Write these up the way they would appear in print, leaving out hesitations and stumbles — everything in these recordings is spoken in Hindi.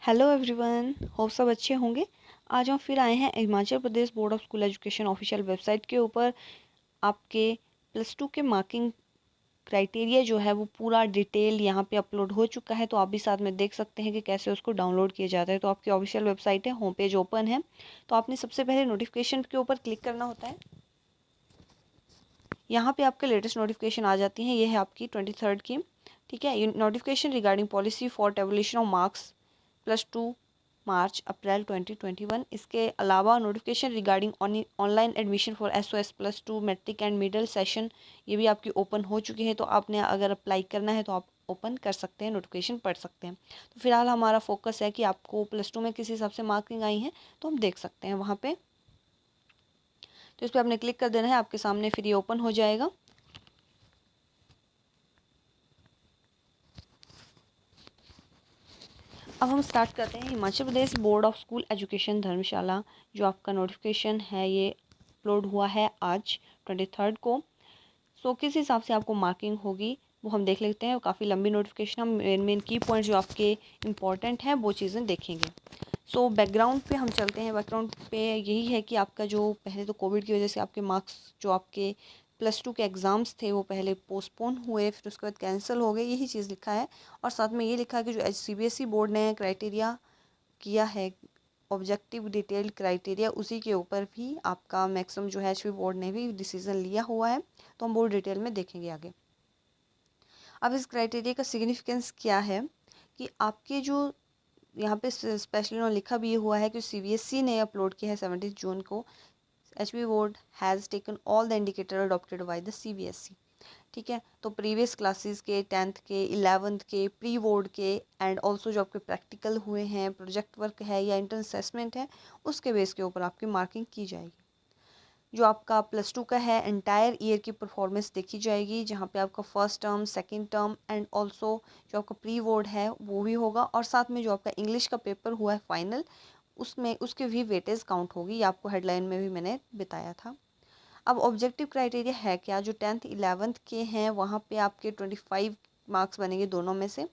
हेलो एवरीवन, होप सब अच्छे होंगे। आज हम फिर आए हैं Himachal Pradesh board of school education official website के ऊपर। आपके +2 के मार्किंग क्राइटेरिया जो है वो पूरा डिटेल यहाँ पे अपलोड हो चुका है, तो आप भी साथ में देख सकते हैं कि कैसे उसको डाउनलोड किया जाता है। तो आपकी ऑफिशियल वेबसाइट है, होम पेज ओपन है, तो आपने सबसे पहले नोटिफिकेशन के ऊपर क्लिक करना होता है। यहाँ पे आपके लेटेस्ट नोटिफिकेशन आ जाती हैं। ये है आपकी 23rd की, ठीक है। Notification regarding policy for tabulation of marks +2 March April 2021। इसके अलावा notification regarding online admission for SOS +2 matric and middle session, ये भी आपकी ओपन हो चुकी है। तो आपने अगर अप्लाई करना है तो आप ओपन कर सकते हैं, नोटिफिकेशन पढ़ सकते हैं। तो फिलहाल हमारा फोकस है कि आपको +2 में किस हिसाब से मार्किंग आई है, तो हम देख सकते हैं वहाँ पे। तो इस पर आपने क्लिक कर देना है, आपके सामने फिर ये ओपन हो जाएगा। अब हम स्टार्ट करते हैं। Himachal Pradesh board of school education धर्मशाला, जो आपका नोटिफिकेशन है ये अपलोड हुआ है आज 23rd को। सो किस हिसाब से आपको मार्किंग होगी वो हम देख लेते हैं। काफ़ी लंबी नोटिफिकेशन, हम मेन की पॉइंट जो आपके इंपॉर्टेंट हैं वो चीज़ें देखेंगे। सो बैकग्राउंड पे हम चलते हैं। बैकग्राउंड पे यही है कि आपका जो पहले तो कोविड की वजह से आपके मार्क्स जो आपके +2 के एग्ज़ाम्स थे वो पहले पोस्टपोन हुए, फिर उसके बाद कैंसिल हो गए, यही चीज़ लिखा है। और साथ में ये लिखा है कि जो CBSE बोर्ड ने क्राइटेरिया किया है, ऑब्जेक्टिव डिटेल्ड क्राइटेरिया, उसी के ऊपर भी आपका मैक्सिमम जो है HB बोर्ड ने भी डिसीज़न लिया हुआ है। तो हम बोर्ड डिटेल में देखेंगे आगे। अब इस क्राइटेरिया का सिग्निफिकेंस क्या है कि आपके जो यहाँ पे स्पेशली उन्होंने लिखा भी हुआ है कि CBSE ने अपलोड किया है 17 जून को। HB board has taken all the indicator adopted by the CBSE, ठीक है। तो प्रीवियस क्लासेस के 10th के 11th के प्री बोर्ड के एंड ऑल्सो जो आपके प्रैक्टिकल हुए हैं, प्रोजेक्ट वर्क है या इंटर्न असेसमेंट है, उसके बेस के ऊपर आपकी मार्किंग की जाएगी। जो आपका +2 का है एंटायर ईयर की परफॉर्मेंस देखी जाएगी, जहाँ पे आपका first term, second term and also जो आपका प्री बोर्ड है वो भी होगा। और साथ में जो आपका इंग्लिश का पेपर हुआ है फाइनल, उसमें उसके भी वेटेज काउंट होगी। ये आपको हेडलाइन में भी मैंने बताया था। अब ऑब्जेक्टिव क्राइटेरिया है क्या, जो 10th 11th के हैं वहाँ पे आपके 25 मार्क्स बनेंगे दोनों में से।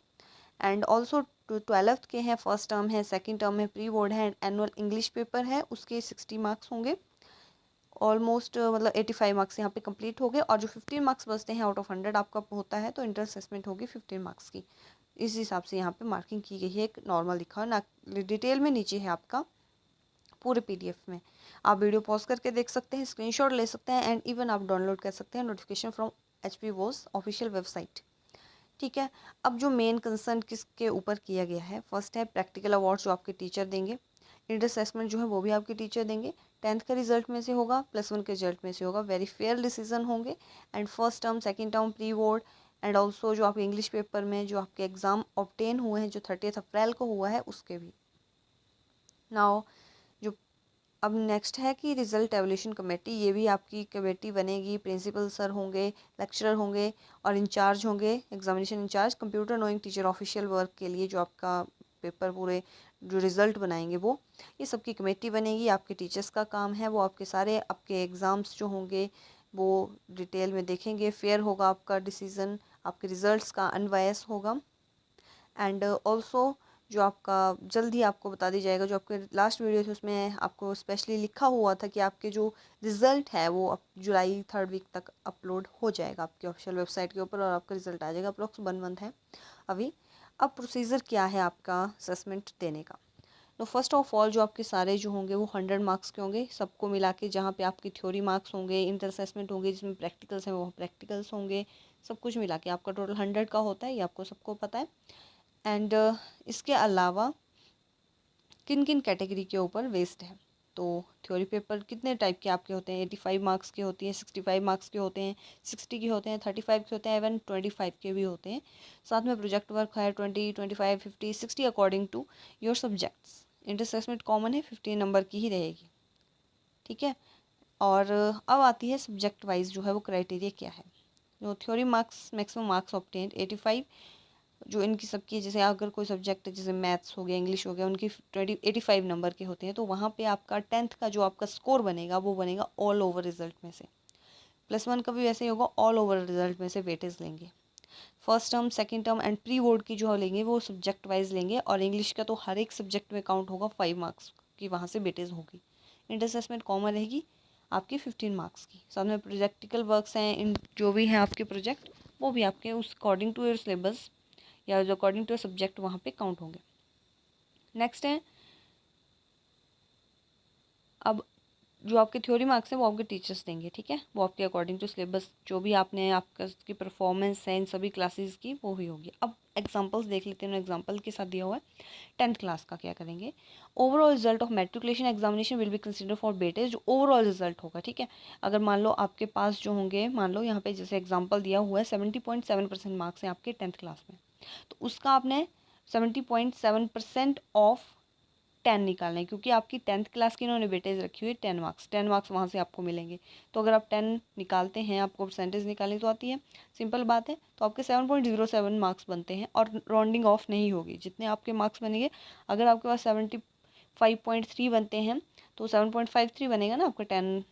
एंड ऑल्सो 12th के हैं, फर्स्ट टर्म है, सेकंड टर्म है, प्री बोर्ड है, एनुअल इंग्लिश पेपर है, उसके 60 मार्क्स होंगे। ऑलमोस्ट मतलब 85 मार्क्स यहाँ पे कंप्लीट हो गए। और जो 15 मार्क्स बचते हैं आउट ऑफ 100 आपका होता है, तो इंटर असेसमेंट होगी 15 मार्क्स की। इस हिसाब से यहाँ पे मार्किंग की गई है। एक नॉर्मल लिखा है ना, डिटेल में नीचे है आपका पूरे PDF में। आप वीडियो पॉज करके देख सकते हैं, स्क्रीनशॉट ले सकते हैं एंड इवन आप डाउनलोड कर सकते हैं notification from HB board official website, ठीक है। अब जो मेन कंसर्न किसके ऊपर किया गया है, फर्स्ट है प्रैक्टिकल अवार्ड जो आपके टीचर देंगे। इंटर असेसमेंट जो है वो भी आपके टीचर देंगे। 10th का रिजल्ट में से होगा, +1 के रिजल्ट में से होगा। वेरी फेयर डिसीजन होंगे। And first term, second term, pre board and also जो आपके इंग्लिश पेपर में जो आपके एग्ज़ाम ऑब्टेन हुए हैं, जो 30 अप्रैल को हुआ है, उसके भी। नाउ जो अब नेक्स्ट है कि रिजल्ट एवल्यूशन कमेटी, ये भी आपकी कमेटी बनेगी। प्रिंसिपल सर होंगे, लेक्चरर होंगे और इंचार्ज होंगे, examination in charge computer knowing teacher official work के लिए जो आपका पेपर पूरे जो रिज़ल्ट बनाएंगे वो, ये सबकी कमेटी बनेगी। आपके टीचर्स का काम है, वो आपके सारे आपके एग्ज़ाम्स जो होंगे वो डिटेल में देखेंगे। फेयर होगा आपका डिसीज़न, आपके रिज़ल्ट्स का अनबायस होगा। एंड ऑल्सो जो आपका जल्द ही आपको बता दी जाएगा, जो आपके लास्ट वीडियो थे उसमें आपको स्पेशली लिखा हुआ था कि आपके जो रिज़ल्ट है वो जुलाई 3rd वीक तक अपलोड हो जाएगा आपकी ऑफिशियल वेबसाइट के ऊपर, और आपका रिज़ल्ट आ जाएगा। अप्रोक्स 1 मंथ है अभी। अब प्रोसीजर क्या है आपका असेसमेंट देने का। तो फर्स्ट ऑफ ऑल जो आपके सारे जो होंगे वो 100 मार्क्स के होंगे सबको मिला के, जहाँ पे आपकी थ्योरी मार्क्स होंगे, इंटर असेसमेंट होंगे, जिसमें प्रैक्टिकल्स हैं वो प्रैक्टिकल्स होंगे, सब कुछ मिला के आपका टोटल 100 का होता है, ये आपको सबको पता है। एंड इसके अलावा किन किन कैटेगरी के ऊपर वेस्ट है, तो थ्योरी पेपर कितने टाइप के आपके होते हैं, 85 मार्क्स के होती हैं, 65 मार्क्स के होते हैं, 60 के होते हैं, 35 के होते हैं, इवन 25 के भी होते हैं। साथ में प्रोजेक्ट वर्क है 20, 25, 50, 60 according to your subjects. Inter assessment common है, 15 नंबर की ही रहेगी, ठीक है। और अब आती है सब्जेक्ट वाइज जो है वो क्राइटेरिया क्या है। जो theory marks, maximum marks obtained 85, जो इनकी सबकी, जैसे अगर कोई सब्जेक्ट जैसे मैथ्स हो गया, इंग्लिश हो गया, उनकी 85 नंबर के होते हैं, तो वहाँ पे आपका 10th का जो आपका स्कोर बनेगा वो बनेगा ऑल ओवर रिजल्ट में से। +1 का भी वैसे ही होगा, ऑल ओवर रिजल्ट में से वेटेज लेंगे। First term, second term and pre board की जो लेंगे वो सब्जेक्ट वाइज लेंगे, और इंग्लिश का तो हर एक सब्जेक्ट में काउंट होगा 5 मार्क्स की, वहाँ से वेटेज होगी। इंटर असेसमेंट कॉमन रहेगी आपकी 15 मार्क्स की। साथ में प्रोजेक्टिकल वर्क्स हैं, इन जो भी हैं आपके प्रोजेक्ट, वो भी आपके उस अकॉर्डिंग टू योर सिलेबस या जो अकॉर्डिंग टू सब्जेक्ट वहाँ पे काउंट होंगे। नेक्स्ट है, अब जो आपके थ्योरी मार्क्स हैं वो आपके टीचर्स देंगे, ठीक है, वो आपके अकॉर्डिंग टू सिलेबस जो भी आपने आपका की परफॉर्मेंस है इन सभी क्लासेस की वो ही होगी। अब एग्जांपल्स देख लेते हैं, एग्जांपल के साथ दिया हुआ है 10th क्लास का क्या करेंगे। Overall result of matriculation examination will be consider for बेटे, जो ओवरऑल रिजल्ट होगा, ठीक है। अगर मान लो आपके पास जो होंगे, मान लो यहाँ पे जैसे एग्जाम्पल दिया हुआ है 70.7% मार्क्स हैं आपके 10th क्लास में, तो उसका आपने 70.7% ऑफ 10 निकालना है, क्योंकि आपकी 10th क्लास की इन्होंने वेटेज रखी हुई है 10 मार्क्स वहाँ से आपको मिलेंगे। तो अगर आप 10 निकालते हैं, आपको परसेंटेज निकालनी तो आती है, सिंपल बात है, तो आपके 7.07 मार्क्स बनते हैं, और राउंडिंग ऑफ नहीं होगी, जितने आपके मार्क्स बनेंगे। अगर आपके पास 75.3 बनते हैं तो 7.53 बनेगा ना आपका 10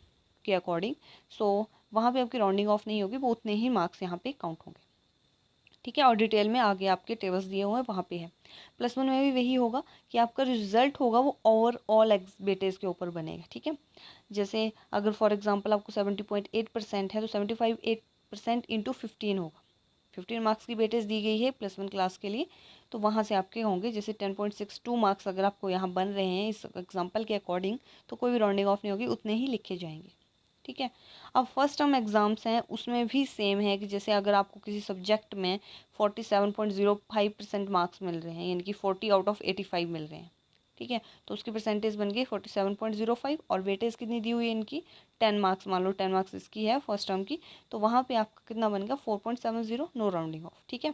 के अकॉर्डिंग। सो वहाँ पे आपकी राउंडिंग ऑफ नहीं होगी, वो उतने ही मार्क्स यहाँ पे काउंट होंगे, ठीक है। और डिटेल में आगे आपके टेबल्स दिए हुए हैं वहाँ पे है। +1 में भी वही होगा कि आपका रिजल्ट होगा वो ओवरऑल एग्स बेटेज के ऊपर बनेगा, ठीक है। जैसे अगर फॉर एग्जांपल आपको 70.8% है तो 75.8% इंटू 15 होगा। 15 मार्क्स की बेटेज दी गई है +1 क्लास के लिए, तो वहाँ से आपके होंगे जैसे 10.62 मार्क्स अगर आपको यहाँ बन रहे हैं इस एग्जाम्पल के अकॉर्डिंग, तो कोई भी राउंडिंग ऑफ नहीं होगी, उतने ही लिखे जाएंगे, ठीक है। अब फर्स्ट टर्म एग्ज़ाम्स हैं, उसमें भी सेम है कि जैसे अगर आपको किसी सब्जेक्ट में 47.05% मार्क्स मिल रहे हैं, यानी कि 40 आउट ऑफ 85 मिल रहे हैं, ठीक है, तो उसकी परसेंटेज बन गई 47.05, और वेटेज कितनी दी हुई है इनकी 10 मार्क्स, मान लो 10 मार्क्स इसकी है फर्स्ट टर्म की, तो वहाँ पे आपका कितना बनेगा 4.70, नो राउंडिंग ऑफ, ठीक है।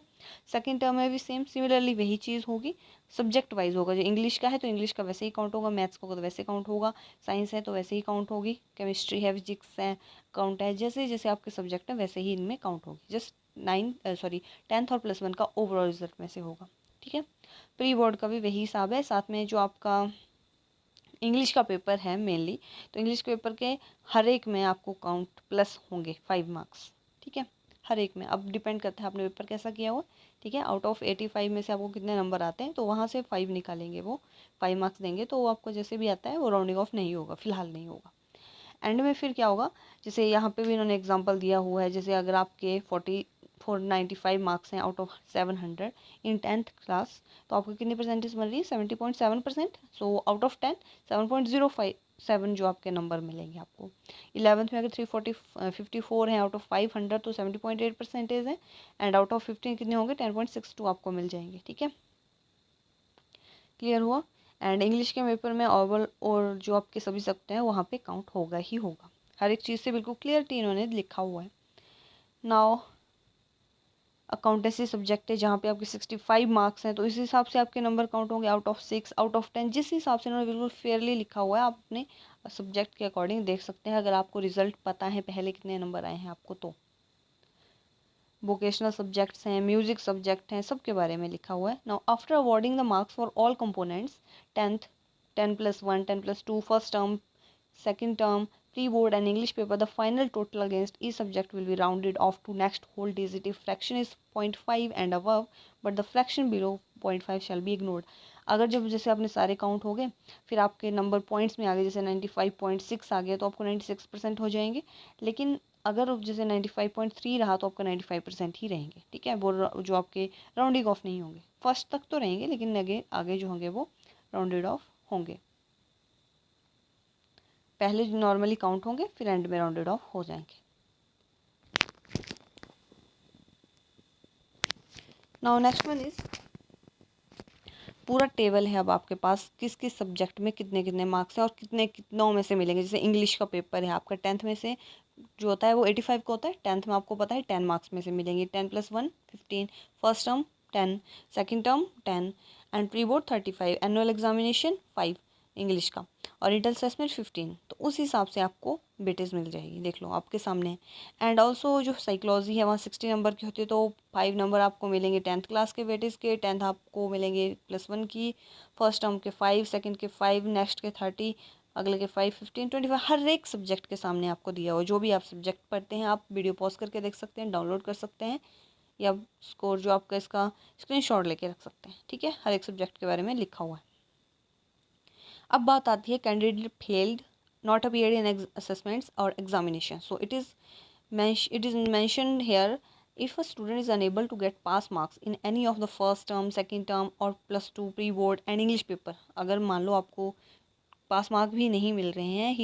सेकेंड टर्म में भी सेम सिमिलरली वही चीज़ होगी, सब्जेक्ट वाइज होगा। जो इंग्लिश का है तो इंग्लिश का वैसे ही काउंट होगा, मैथ्स का तो वैसे काउंट होगा, साइंस है तो वैसे ही काउंट होगी, केमिस्ट्री है, फिजिक्स है, काउंट है, जैसे जैसे आपके सब्जेक्ट है वैसे ही इनमें काउंट होगी। जस्ट 10th और +1 का ओवरऑल रिजल्ट में से होगा, ठीक है। प्री बोर्ड का भी वही हिसाब है। साथ में जो आपका इंग्लिश का पेपर है मेनली, तो इंग्लिश के पेपर के हर एक में आपको काउंट प्लस होंगे 5 मार्क्स, ठीक है, हर एक में। अब डिपेंड करता है आपने पेपर कैसा किया हुआ, ठीक है। आउट ऑफ 85 में से आपको कितने नंबर आते हैं, तो वहाँ से 5 निकालेंगे, वो 5 मार्क्स देंगे, तो वो आपको जैसे भी आता है वो राउंडिंग ऑफ नहीं होगा, फिलहाल नहीं होगा। एंड में फिर क्या होगा, जैसे यहाँ पे भी इन्होंने एग्जांपल दिया हुआ है, जैसे अगर आपके 495 मार्क्स हैं out of 700 in 10th class, तो आपको कितनी परसेंटेज बन रही है 70.7%। सो आउट ऑफ 10 7.07 जो आपके नंबर मिलेंगे आपको। 11th में अगर 354 हैं आउट ऑफ 500 तो 70.8% है, एंड आउट ऑफ 15 कितने होंगे 10.62 आपको मिल जाएंगे, ठीक है। क्लियर हुआ। एंड इंग्लिश के पेपर में ओवरऑल और जो आपके सभी सब्जेक्ट हैं वहाँ पे काउंट होगा ही होगा, हर एक चीज़ से बिल्कुल क्लियरिटी इन्होंने लिखा हुआ है। नाउ अकाउंटेंसी सब्जेक्ट है जहाँ पे आपके 65 मार्क्स हैं, तो इस हिसाब से आपके नंबर काउंट होंगे आउट ऑफ 6, आउट ऑफ 10, जिस हिसाब से इन्होंने बिल्कुल फेयरली लिखा हुआ है, आप अपने सब्जेक्ट के अकॉर्डिंग देख सकते हैं, अगर आपको रिजल्ट पता है पहले कितने नंबर आए हैं आपको। तो वोकेशनल सब्जेक्ट्स हैं, म्यूजिक सब्जेक्ट हैं, सब के बारे में लिखा हुआ है। Now after awarding the marks for all components 10th 10+1 10+2 first term second term pre-board and English paper, the final total against each subject will be rounded off to next whole digit if fraction is 0.5 and above, but the fraction below 0.5 shall be ignored। अगर जब जैसे आपने सारे काउंट हो गए, फिर आपके नंबर पॉइंट्स में आ गए, जैसे 95.6 आ गया तो आपको 96% हो जाएंगे, लेकिन अगर जैसे 95.3 रहा तो आपका 95% ही रहेंगे, ठीक है। वो जो आपके राउंडिंग ऑफ नहीं होंगे, फर्स्ट तक तो रहेंगे, लेकिन आगे आगे जो होंगे वो राउंडेड ऑफ होंगे। पहले नॉर्मली काउंट होंगे, फिर एंड में राउंडेड ऑफ हो जाएंगे। नाउ नेक्स्ट वन इज, पूरा टेबल है अब आपके पास किस किस सब्जेक्ट में कितने कितने मार्क्स हैं और कितने कितनों में से मिलेंगे। जैसे इंग्लिश का पेपर है आपका 10th में से जो होता है वो 85 का होता है, 10th में आपको पता है 10 मार्क्स में से मिलेंगे, 10+1 15, first term 10, second term 10 and pre board 35, annual examination 5 English का, और इंटर असेसमेंट 15। तो उस हिसाब से आपको बेटेज मिल जाएगी, देख लो आपके सामने। एंड ऑल्सो जो साइकोलॉजी है वहाँ 60 नंबर की होती है, तो 5 नंबर आपको मिलेंगे 10th क्लास के बेटेज के, 10th आपको मिलेंगे +1 की, फर्स्ट टर्म के 5, सेकंड के 5, नेक्स्ट के 30, अगले के 5, 15, 25, हर एक सब्जेक्ट के सामने आपको दिया हो। जो भी आप सब्जेक्ट पढ़ते हैं आप वीडियो पॉज करके देख सकते हैं, डाउनलोड कर सकते हैं, या स्कोर जो आपका इसका स्क्रीनशॉट लेके रख सकते हैं, ठीक है, हर एक सब्जेक्ट के बारे में लिखा हुआ है। अब बात आती है candidate failed not appeared in assessments और examination. So it is mentioned here, if a student is unable to get pass marks in any of the first term, second term और +2 pre board and English paper, अगर मान लो आपको पास मार्क भी नहीं मिल रहे हैं,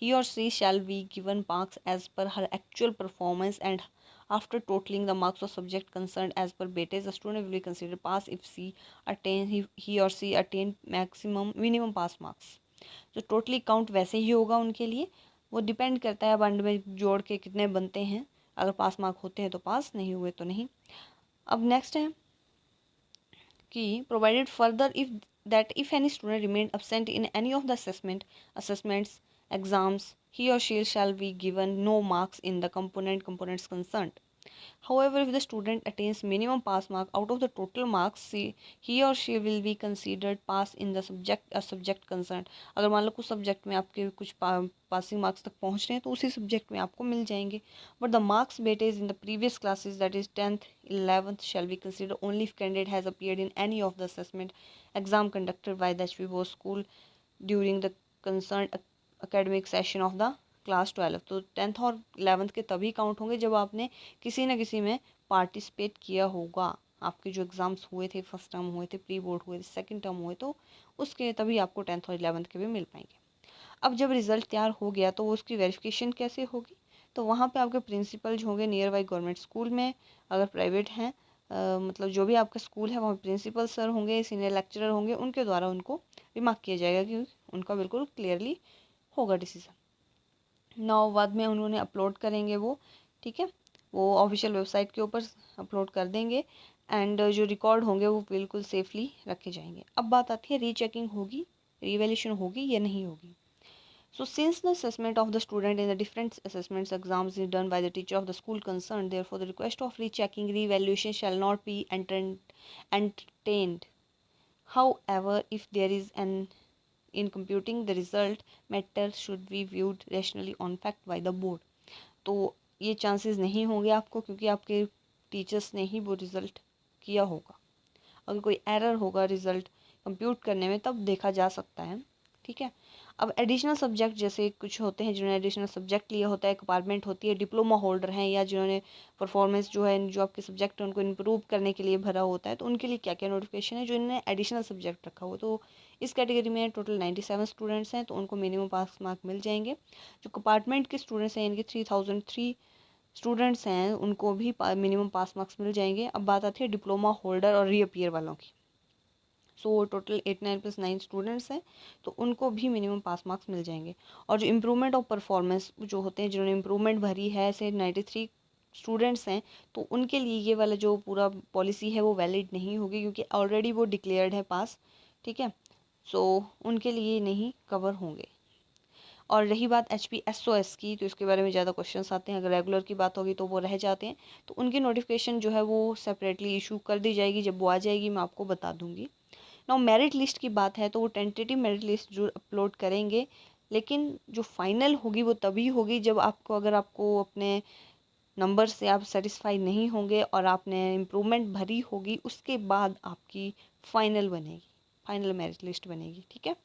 he or she shall be given marks as per her actual performance and after totaling the marks of subject concerned as per weightage, the student will be considered pass if he or she attain minimum pass marks। तो टोटली काउंट वैसे ही होगा उनके लिए, वो डिपेंड करता है अब अंड में जोड़ के कितने बनते हैं, अगर पास मार्क होते हैं तो पास, नहीं हुए तो नहीं। अब नेक्स्ट है कि provided further if any student remained absent in any of the assessments exams, he or she shall be given no marks in the components concerned। However, if the student attains minimum pass mark out of the total marks, he or she will be considered pass in the subject concerned। अगर मान लो कुछ सब्जेक्ट में आपके कुछ पासिंग मार्क्स तक पहुंच रहे हैं तो उसी सब्जेक्ट में आपको मिल जाएंगे। But the marks weightage in the previous classes, that is 10th 11th, shall be considered only if candidate has appeared in any of the assessment exam conducted by the HP Board School during the concerned academic session of the class 12। तो 10th और 11th के तभी काउंट होंगे जब आपने किसी न किसी में पार्टिसिपेट किया होगा। आपके जो एग्ज़ाम्स हुए थे, फर्स्ट टर्म हुए थे, प्री बोर्ड हुए थे, सेकंड टर्म हुए, तो उसके तभी आपको 10th और 11th के भी मिल पाएंगे। अब जब रिज़ल्ट तैयार हो गया तो उसकी वेरिफिकेशन कैसे होगी, तो वहाँ पे आपके प्रिंसिपल जो होंगे नियर बाई गवर्नमेंट स्कूल में, अगर प्राइवेट हैं मतलब जो भी आपका स्कूल है वहाँ प्रिंसिपल सर होंगे, सीनियर लेक्चरर होंगे, उनके द्वारा उनको रिमार्क किया जाएगा कि उनका बिल्कुल क्लियरली होगा डिसीजन। नाउ बाद में उन्होंने अपलोड करेंगे वो, ठीक है, वो ऑफिशियल वेबसाइट के ऊपर अपलोड कर देंगे एंड जो रिकॉर्ड होंगे वो बिल्कुल सेफली रखे जाएंगे। अब बात आती है रीचेकिंग होगी, रीवैल्यूएशन होगी या नहीं होगी। So since the assessment of the student in the different assessments exams is done by the teacher of the school concerned, therefore the request of rechecking re-evaluation shall not be entertained। However, if there is an in computing the result, matter should be viewed rationally on fact by the board। तो ये चांसेस नहीं होंगे आपको क्योंकि आपके टीचर्स ने ही वो रिज़ल्ट किया होगा। अगर कोई एरर होगा रिज़ल्ट कंप्यूट करने में तब देखा जा सकता है, ठीक है। अब एडिशनल सब्जेक्ट जैसे कुछ होते हैं जिन्होंने एडिशनल सब्जेक्ट लिया होता है, कंपार्टमेंट होती है, डिप्लोमा होल्डर हैं या जिन्होंने परफॉर्मेंस जो है जो आपके सब्जेक्ट है उनको इम्प्रूव करने के लिए भरा होता है, तो उनके लिए क्या क्या नोटिफिकेशन है जो इन्होंने एडिशनल सब्जेक्ट रखा हो। तो इस कैटेगरी में टोटल 97 स्टूडेंट्स हैं तो उनको मिनिमम पास मार्क मिल जाएंगे। जो कंपार्टमेंट के स्टूडेंट्स हैं इनके 3003 स्टूडेंट्स हैं उनको भी मिनिमम पास मार्क्स मिल जाएंगे। अब बात आती है डिप्लोमा होल्डर और रीअपियर वालों की। सो टोटल 89+9 स्टूडेंट्स हैं तो उनको भी मिनिमम पास मार्क्स मिल जाएंगे। और जो इम्प्रूवमेंट ऑफ परफॉर्मेंस जो होते हैं जिन्होंने इम्प्रूवमेंट भरी है, ऐसे 93 स्टूडेंट्स हैं तो उनके लिए ये वाला जो पूरा पॉलिसी है वो वैलिड नहीं होगी क्योंकि ऑलरेडी वो डिक्लेयर्ड है पास, ठीक है। सो उनके लिए नहीं कवर होंगे। और रही बात HPSOS की, तो इसके बारे में ज़्यादा क्वेश्चंस आते हैं, अगर रेगुलर की बात होगी तो वो रह जाते हैं, तो उनकी नोटिफिकेशन जो है वो सेपरेटली इशू कर दी जाएगी। जब वो आ जाएगी मैं आपको बता दूंगी। नाउ मेरिट लिस्ट की बात है तो वो टेंटेटिव मेरिट लिस्ट जो अपलोड करेंगे, लेकिन जो फाइनल होगी वो तभी होगी जब आपको, अगर आपको अपने नंबर से आप सेटिस्फाई नहीं होंगे और आपने इम्प्रूवमेंट भरी होगी, उसके बाद आपकी फाइनल बनेगी, फाइनल मेरिट लिस्ट बनेगी, ठीक है।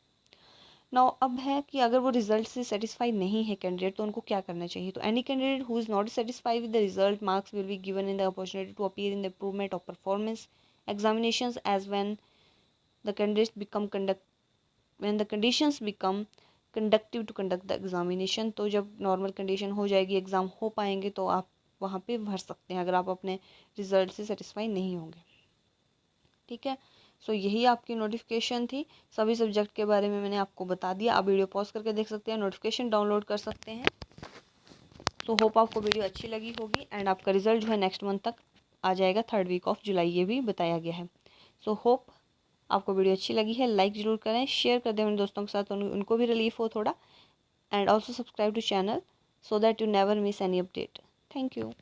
नाउ अब है कि अगर वो रिजल्ट से सेटिस्फाई नहीं है कैंडिडेट तो उनको क्या करना चाहिए। तो any candidate who is not satisfied with the result, marks will be given in the opportunity to appear in the improvement of performance examinations as when the candidates become when the conditions become conductive to conduct the examination। तो जब नॉर्मल कंडीशन हो जाएगी, एग्ज़ाम हो पाएंगे तो आप वहाँ पे भर सकते हैं अगर आप अपने रिजल्ट से सेटिस्फाई नहीं होंगे, ठीक है। सो यही आपकी नोटिफिकेशन थी, सभी सब्जेक्ट के बारे में मैंने आपको बता दिया। आप वीडियो पॉज करके देख सकते हैं, नोटिफिकेशन डाउनलोड कर सकते हैं। सो होप आपको वीडियो अच्छी लगी होगी एंड आपका रिजल्ट जो है नेक्स्ट मंथ तक आ जाएगा, 3rd वीक ऑफ जुलाई, ये भी बताया गया है। सो होप आपको वीडियो अच्छी लगी है, लाइक ज़रूर करें, शेयर कर दें अपने दोस्तों के साथ, उनको भी रिलीफ हो थोड़ा, and also subscribe to channel so that you never miss any update. Thank you.